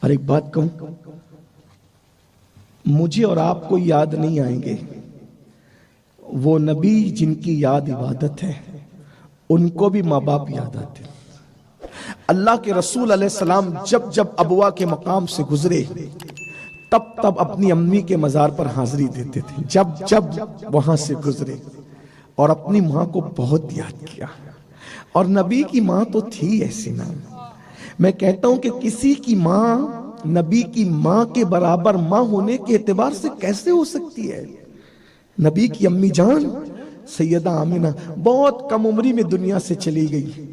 اور ایک بات کہوں، مجھے اور آپ کو یاد نہیں آئیں گے وہ نبی جن کی یاد عبادت ہے، ان کو بھی ماں باپ یاد آتے۔ اللہ کے رسول علیہ السلام جب جب ابوا کے مقام سے گزرے تب تب اپنی امی کے مزار پر حاضری دیتے تھے، جب جب وہاں سے گزرے، اور اپنی ماں کو بہت یاد کیا۔ اور نبی کی ماں تو تھی ایسی نا، میں کہتا ہوں کہ کسی کی ماں نبی کی ماں کے برابر ماں ہونے کے اعتبار سے کیسے ہو سکتی ہے؟ نبی کی امی جان سیدہ آمنہ بہت کم عمری میں دنیا سے چلی گئی،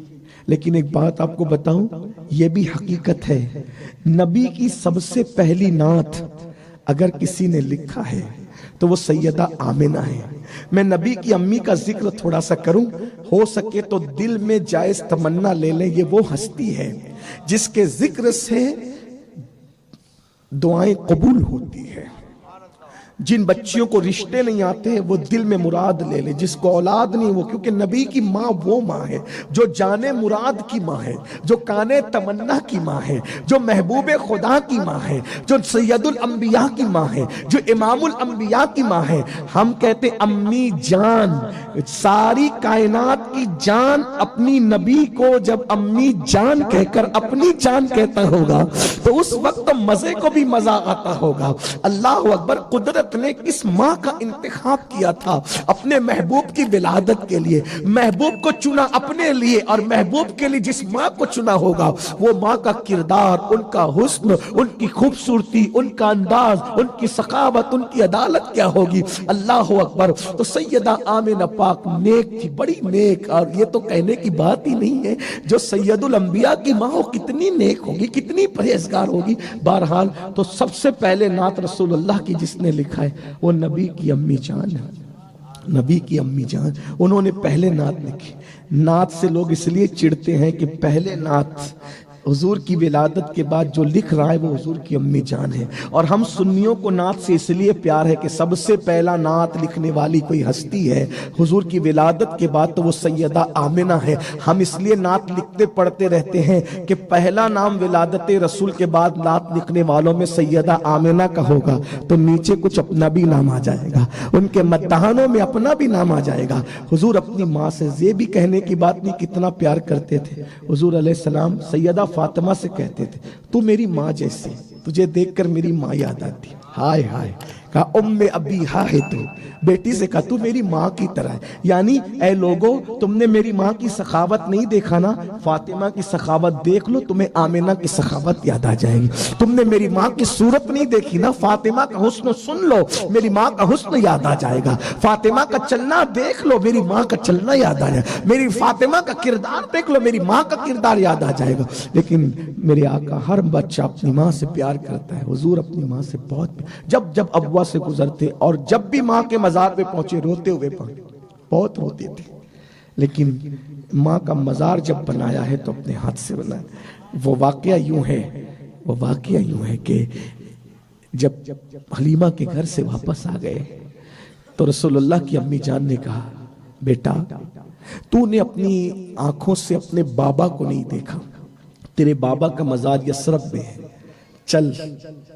لیکن ایک بات آپ کو بتاؤں، یہ بھی حقیقت ہے، نبی کی سب سے پہلی نعت اگر کسی نے لکھا ہے تو وہ سیدہ آمنہ ہے۔ میں نبی کی امی کا ذکر تھوڑا سا کروں، ہو سکے تو دل میں جائز تمنا لے لیں، یہ وہ ہستی ہے جس کے ذکر سے دعائیں قبول ہوتی ہے۔ جن بچیوں کو رشتے نہیں آتے وہ دل میں مراد لے لے، جس کو اولاد نہیں وہ، کیونکہ نبی کی ماں وہ ماں ہے جو جانے مراد کی ماں ہے، جو کانے تمنا کی ماں ہے، جو محبوب خدا کی ماں ہے، جو سید الانبیاء کی ماں ہے، جو امام الانبیاء کی ماں ہے۔ ہم کہتے امی جان، ساری کائنات کی جان اپنی نبی کو جب امی جان کہہ کر اپنی جان کہتا ہوگا تو اس وقت مزے کو بھی مزہ آتا ہوگا۔ اللہ اکبر، قدرت نے کس ماں کا انتخاب کیا تھا اپنے محبوب کی ولادت کے لیے، محبوب کو چنا اپنے لیے، اور محبوب کے لیے جس ماں کو چنا ہوگا وہ ماں کا کردار، ان کا حسن، ان کی خوبصورتی، ان کا انداز، ان کی سخاوت، ان کی عدالت کیا ہوگی۔ اللہ اکبر۔ تو سیدہ آمنہ پاک نیک تھی، بڑی نیک، اور یہ تو کہنے کی بات ہی نہیں ہے، جو سید الانبیاء کی ماں ہو کتنی نیک ہوگی، کتنی پرہیزگار ہوگی۔ بہرحال تو سب سے پہلے نعت رسول اللہ کی جس نے لکھا ہے وہ نبی کی امی جان ہے۔ نبی کی امی جان، انہوں نے پہلے نعت لکھی۔ نعت سے لوگ اس لیے چڑھتے ہیں کہ پہلے نعت حضور کی ولادت کے بعد جو لکھ رہا ہے وہ حضور کی امی جان ہے، اور ہم سنیوں کو نعت سے اس لیے پیار ہے کہ سب سے پہلا نعت لکھنے والی کوئی ہستی ہے حضور کی ولادت کے بعد تو وہ سیدہ آمنہ ہے۔ ہم اس لیے نعت لکھتے پڑھتے رہتے ہیں کہ پہلا نام ولادت رسول کے بعد نعت لکھنے والوں میں سیدہ آمنہ کا ہوگا تو نیچے کچھ اپنا بھی نام آ جائے گا، ان کے مداحنوں میں اپنا بھی نام آ جائے گا۔ حضور اپنی ماں سے یہ بھی کہنے کی بات نہیں کتنا پیار کرتے تھے، حضور علیہ السلام سیدہ فاطمہ سے کہتے تھے تو میری ماں جیسی، تجھے دیکھ کر میری ماں یاد آتی۔ ہائے ہائے، کہا ام ابی ہا ہے تو، بیٹی سے کہا تو میری ماں کی طرح ہے، یعنی اے لوگو تم نے میری ماں کی سخاوت نہیں دیکھا نا، فاطمہ کی سخاوت دیکھ لو تمہیں آمنہ کی سخاوت یاد آ جائے گی۔ تم نے میری ماں کی صورت نہیں دیکھی نا، فاطمہ کا حسن سن لو میری ماں کا حسن یاد آ جائے گا، فاطمہ کا چلنا دیکھ لو میری ماں کا چلنا یاد آ جائے گا، میری فاطمہ کا کردار دیکھ لو میری ماں کا کردار یاد آ جائے گا۔ لیکن میرے آقا، ہر بچہ اپنی ماں سے پیار کرتا ہے، حضور اپنی ماں سے بہت پیار، جب جب ابوا سے گزرتے اور جب بھی ماں کے مزار پہ پہنچے روتے ہوئے پہنچے، بہت روتے تھے، لیکن ماں کا مزار جب بنایا ہے تو اپنے ہاتھ سے بنایا۔ وہ واقعہ یوں ہے کہ جب حلیمہ کے گھر سے واپس آ گئے تو رسول اللہ کی امی جان نے کہا بیٹا تو نے اپنی آنکھوں سے اپنے بابا کو نہیں دیکھا، تیرے بابا کا مزار یثرب میں ہے، چل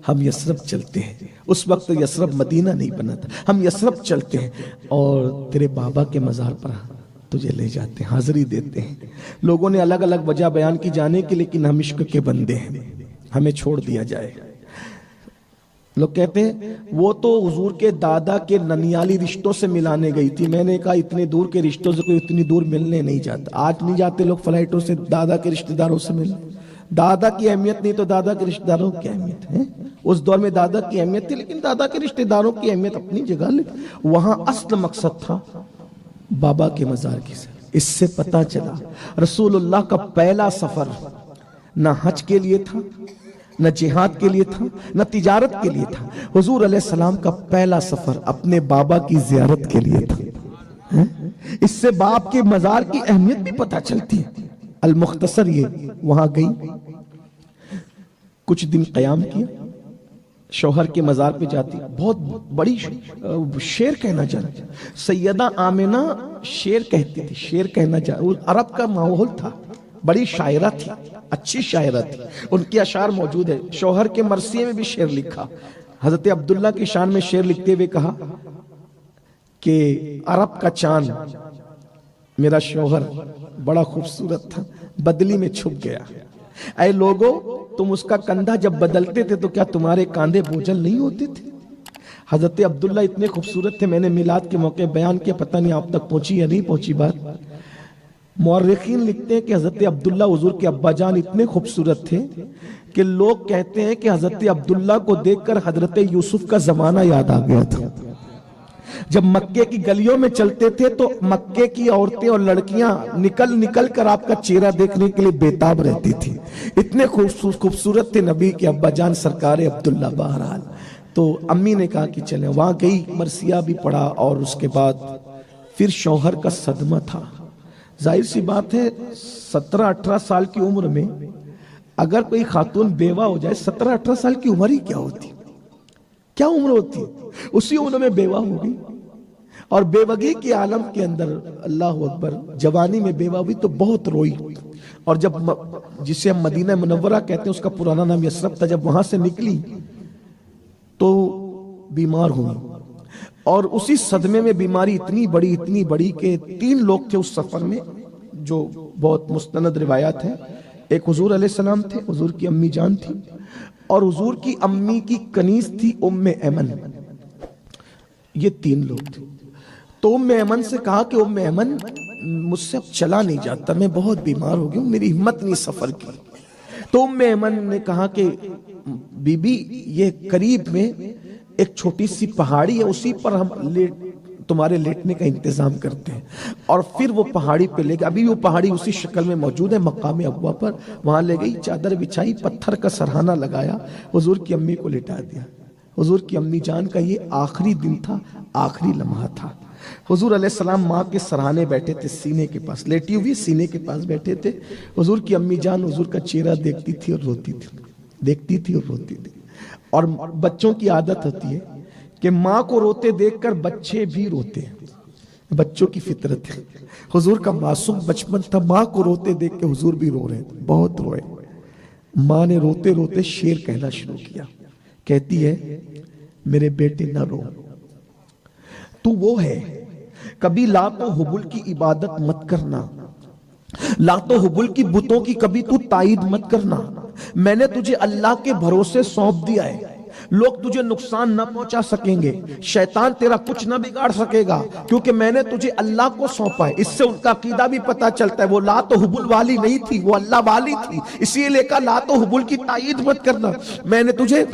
ہم یثرب چلتے ہیں۔ اس وقت یثرب مدینہ نہیں بنا تھا، ہم یثرب چلتے ہیں اور تیرے بابا کے مزار پر تجھے لے جاتے ہیں، حاضری دیتے ہیں۔ لوگوں نے الگ الگ وجہ بیان کی جانے کی، لیکن ہم عشق کے بندے ہیں، ہمیں چھوڑ دیا جائے۔ لوگ کہتے ہیں وہ تو حضور کے دادا کے ننیالی رشتوں سے ملانے گئی تھی، میں نے کہا اتنے دور کے رشتوں سے کوئی اتنی دور ملنے نہیں جاتا، آج نہیں جاتے لوگ فلائٹوں سے دادا کے رشتہ داروں سے ملنے۔ دادا کی اہمیت نہیں تو دادا کے رشتہ داروں کی اہمیت ہے۔ اس دور میں دادا کی اہمیت تھی، لیکن دادا کے رشتہ داروں کی اہمیت اپنی جگہ، لیکن وہاں اصل مقصد تھا بابا کے مزار کی سر۔ اس سے پتہ چلا رسول اللہ کا پہلا سفر نہ حج کے لیے تھا، نہ جہاد کے لیے تھا، نہ تجارت کے لیے تھا، حضور علیہ السلام کا پہلا سفر اپنے بابا کی زیارت کے لیے تھا۔ اس سے باپ کے مزار کی اہمیت بھی پتہ چلتی ہے۔ المختصر یہ وہاں گئی، کچھ دن قیام کیا، شوہر کے مزار پہ جاتی، بہت بڑی شعر کہنا جانتی، سیدہ آمنہ شعر کہتی تھی، شعر کہنا جانتی، عرب کا ماحول تھا، بڑی شاعرہ تھی، اچھی شاعرہ تھی، ان کی اشعار موجود ہے۔ شوہر کے مرثیے میں بھی شعر لکھا۔ حضرت عبداللہ کی شان میں شعر لکھتے ہوئے کہا کہ عرب کا چاند میرا شوہر بڑا خوبصورت تھا، بدلی میں چھپ گیا۔ اے لوگو، تم اس کا کندھا جب بدلتے تھے تو کیا تمہارے کاندھے بوجھل نہیں ہوتے تھے؟ حضرت عبداللہ اتنے خوبصورت تھے، میں نے میلاد کے موقع بیان کیا، پتہ نہیں آپ تک پہنچی یا نہیں پہنچی بات۔ مورخین لکھتے ہیں کہ حضرت عبداللہ حضور کے ابا جان اتنے خوبصورت تھے کہ لوگ کہتے ہیں کہ حضرت عبداللہ کو دیکھ کر حضرت یوسف کا زمانہ یاد آ گیا تھا۔ جب مکے کی گلیوں میں چلتے تھے تو مکے کی عورتیں اور لڑکیاں نکل نکل کر آپ کا چہرہ دیکھنے کے لیے بےتاب رہتی تھی، اتنے خوبصورت تھے نبی کے ابا جان سرکار عبداللہ۔ بہرحال تو امی نے کہا کہ چلیں، وہاں گئی، مرثیہ بھی پڑھا، اور اس کے بعد پھر شوہر کا صدمہ تھا۔ ظاہر سی بات ہے 17-18 سال کی عمر میں اگر کوئی خاتون بیوہ ہو جائے، 17-18 سال کی عمر ہی کیا ہوتی، کیا عمر ہوتی، اسی عمر میں بیوہ ہو گئی، اور بیوگی کے عالم کے اندر اللہ اکبر، جوانی میں بیوہ ہوئی تو بہت روئی، اور جب جسے ہم مدینہ منورہ کہتے ہیں اس کا پرانا نام یثرب تھا، جب وہاں سے نکلی تو بیمار ہوئی، اور اسی صدمے میں بیماری اتنی بڑی کہ 3 لوگ تھے اس سفر میں، جو بہت مستند روایات ہیں۔ ایک حضور علیہ السلام تھے، حضور کی امی جان تھی، اور حضور کی امی کی کنیز تھی ام ایمن، یہ 3 لوگ تھے۔ تو ام ایمن سے کہا کہ ام ایمن، مجھ سے اب چلا نہیں جاتا، میں بہت بیمار ہو گیا ہوں، میری ہمت نہیں سفر کی۔ تو ام ایمن نے کہا کہ بی بی، یہ قریب میں ایک چھوٹی سی پہاڑی ہے، اسی پر ہم تمہارے لیٹنے کا انتظام کرتے ہیں، اور پھر وہ پہاڑی پہ لے گئے، ابھی وہ پہاڑی اسی شکل میں موجود ہے مقام ابوا پر، وہاں لے گئی، چادر بچھائی، پتھر کا سرہانہ لگایا، حضور کی امی کو لٹا دیا۔ حضور کی امی جان کا یہ آخری دن تھا، آخری لمحہ تھا۔ حضور علیہ السلام ماں کے سرہانے بیٹھے تھے، سینے کے پاس لیٹی ہوئی، سینے کے پاس بیٹھے تھے۔ حضور کی امی جان حضور کا چہرہ دیکھتی تھی اور روتی تھی، دیکھتی تھی اور روتی تھی۔ اور بچوں کی عادت ہوتی ہے کہ ماں کو روتے دیکھ کر بچے بھی روتے ہیں، بچوں کی فطرت ہے۔ حضور کا معصوم بچپن تھا، ماں کو روتے دیکھ کے حضور بھی رو رہے تھے، بہت روئے۔ ماں نے روتے روتے شعر کہنا شروع کیا، کہتی ہے، میرے بیٹے نہ رو، تو وہ ہے، کبھی لات و حبل کی عبادت مت کرنا، لات و حبل کی بتوں کی کبھی تو تائید مت کرنا، میں نے تجھے اللہ کے بھروسے سونپ دیا ہے، لوگ تجھے نقصان نہ پہنچا سکیں گے، شیطان تیرا کچھ نہ بگاڑ سکے گا، کیونکہ میں نے تجھے اللہ کو سونپا ہے۔ اس سے ان کا عقیدہ بھی پتا چلتا ہے، وہ لات و حبل والی نہیں تھی، وہ اللہ والی تھی، اسی لے کر لات و حبل کی تائید مت کرنا، میں نے تجھے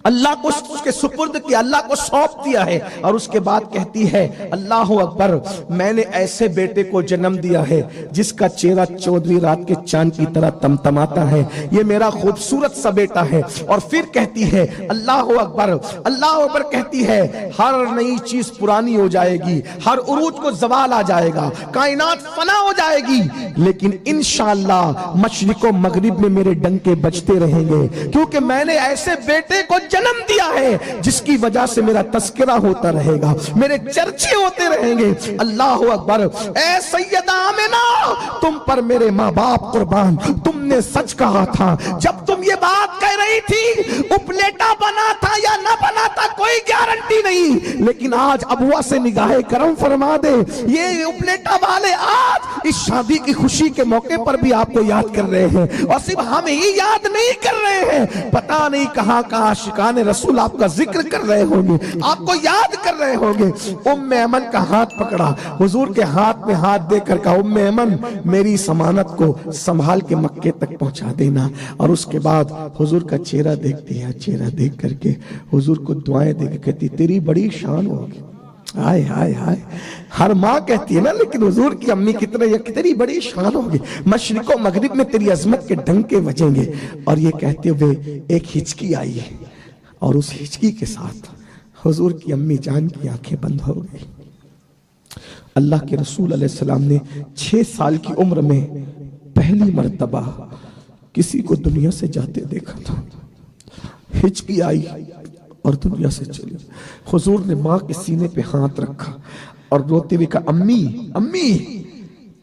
اللہ کو اس کے سپرد کیا، اللہ کو سونپ دیا ہے۔ اور اس کے بعد کہتی ہے، اللہ اکبر، میں نے ایسے بیٹے کو جنم دیا ہے جس کا چہرہ 14ویں رات کے چاند کی طرح تمتماتا ہے، یہ میرا خوبصورت سا بیٹا ہے۔ اور پھر کہتی ہے، اللہ اکبر، اللہ اکبر کہتی ہے، ہر نئی چیز پرانی ہو جائے گی، ہر عروج کو زوال آ جائے گا، کائنات فنا ہو جائے گی، لیکن انشاءاللہ مشرق و مغرب میں میرے ڈنکے بجتے رہیں گے، کیونکہ میں نے ایسے بیٹے کو جنم دیا ہے جس کی وجہ سے میرا تذکرہ ہوتا رہے گا، میرے چرچے ہوتے رہیں گے۔ اللہ اکبر، اے سیدہ آمنہ، تم پر میرے ماں باپ قربان، تم نے سچ کہا تھا جب تم یہ بات کہہ رہی تھی، اپلیٹا بنا تھا یا نہ بنا تھا کوئی گارنٹی نہیں، لیکن آج ابوا سے نگاہ کرم فرما دے، یہ اپلیٹا والے آج اس شادی کی خوشی کے موقع پر بھی آپ کو یاد کر رہے ہیں، اور صرف ہم ہی یاد نہیں کر رہے ہیں، پتہ نہیں کہاں کہاں عاشقان رسول آپ کا ذکر کر رہے ہوں گے، آپ کو یاد کر رہے ہوں گے۔ ام ایمن کا ہاتھ پکڑا، حضور کے ہاتھ میں ہاتھ دے کر کہا، ام ایمن، میری ضمانت کو سنبھال کے مکے تک پہنچا دینا۔ اور اس کے بعد حضور کا چہرہ دیکھتی ہے، چہرہ دیکھ کر کے حضور کو دعائیں دے کے کہتی، تیری بڑی شان ہوگی۔ آئے آئے آئے، ہر ماں کہتی ہے نا، لیکن حضور کی امی کی طرح یہ تیری بڑی شان ہوگی، مشرق و مغرب میں تیری عظمت کے ڈنکے بجیں گے۔ اور یہ کہتے ہوئے ایک ہچکی آئی ہے، اور اس ہچکی کے ساتھ حضور کی امی جان کی آنکھیں بند ہو گئی۔ اللہ کے رسول علیہ السلام نے 6 سال کی عمر میں پہلی مرتبہ کسی کو دنیا سے جاتے دیکھا تھا، ہچکی آئی اور دنیا سے چلی۔ حضور نے ماں کے سینے پہ ہاتھ رکھا اور روتے ہوئے کہا، امی امی،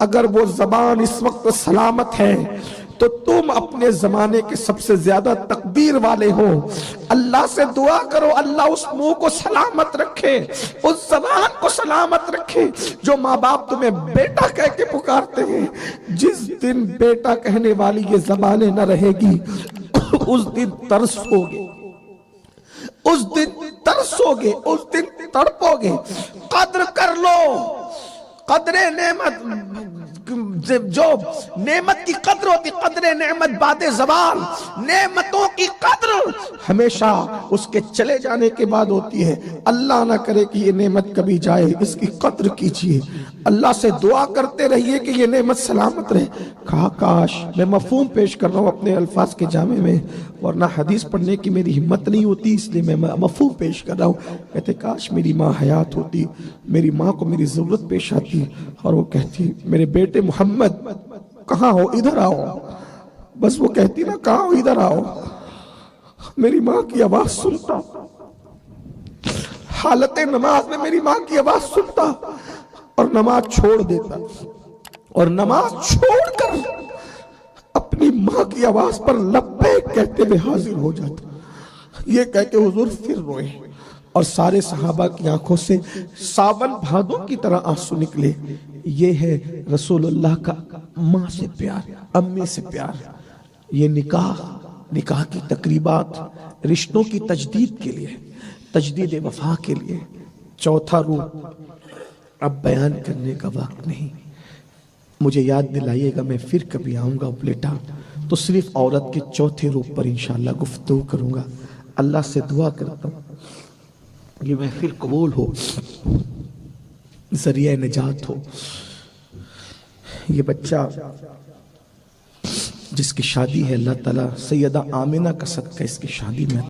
اگر وہ زبان اس وقت سلامت ہے تو تم اپنے زمانے کے سب سے زیادہ تقدیر والے ہو. اللہ سے دعا کرو اللہ اس منہ کو سلامت رکھے, اس زبان کو سلامت رکھے. جو ماں باپ تمہیں بیٹا کہہ کے پکارتے ہیں, جس دن بیٹا کہنے والی یہ زبانیں نہ رہے گی اس دن ترسو گے, اس دن ترسو گے, اس دن تڑپو گے. قدر کر لو, قدر نعمت, جو نعمت کی قدر ہوتی, قدر نعمت بعد زوال. نعمتوں کی قدر ہمیشہ اس کے چلے جانے کے بعد ہوتی ہے. اللہ نہ کرے کہ یہ نعمت کبھی جائے, اس کی قدر کیجئے. اللہ سے دعا کرتے رہیے کہ یہ نعمت سلامت رہے. کہا کاش, میں مفہوم پیش کر رہا ہوں اپنے الفاظ کے جامع میں, ورنہ حدیث پڑھنے کی میری ہمت نہیں ہوتی, اس لیے میں مفہوم پیش کر رہا ہوں. کہتے کاش میری ماں حیات ہوتی, میری ماں کو میری ضرورت پیش آتی اور وہ کہتی میرے بیٹے محمد کہاں ہو, ادھر آؤ. بس وہ کہتی نا کہاں ہو, ادھر آؤ. میری ماں کی آواز سنتا, حالت نماز میں میری ماں کی آواز سنتا اور نماز چھوڑ دیتا, اور نماز چھوڑ کر اپنی ماں کی آواز پر لبیک کہتے ہوئے حاضر ہو جاتا. یہ کہہ کے حضور پھر روئے اور سارے صحابہ کی آنکھوں سے ساون بھادوں کی طرح آنسو نکلے. یہ ہے رسول اللہ کا ماں سے پیار, امی سے پیار. یہ نکاح کی تقریبات رشتوں کی تجدید کے لیے, تجدید وفا کے لیے. چوتھا روح اب بیان کرنے کا وقت نہیں, مجھے یاد دلائیے گا, میں پھر کبھی آؤں گا اپلیٹا تو صرف عورت کے چوتھے روح پر انشاءاللہ گفتگو کروں گا. اللہ سے دعا کرتا ہوں یہ محفل قبول ہو, ذریعہ نجات ہو. یہ بچہ جس کی شادی ہے اللہ تعالیٰ سیدہ آمنہ کا صدقہ اس کی شادی میں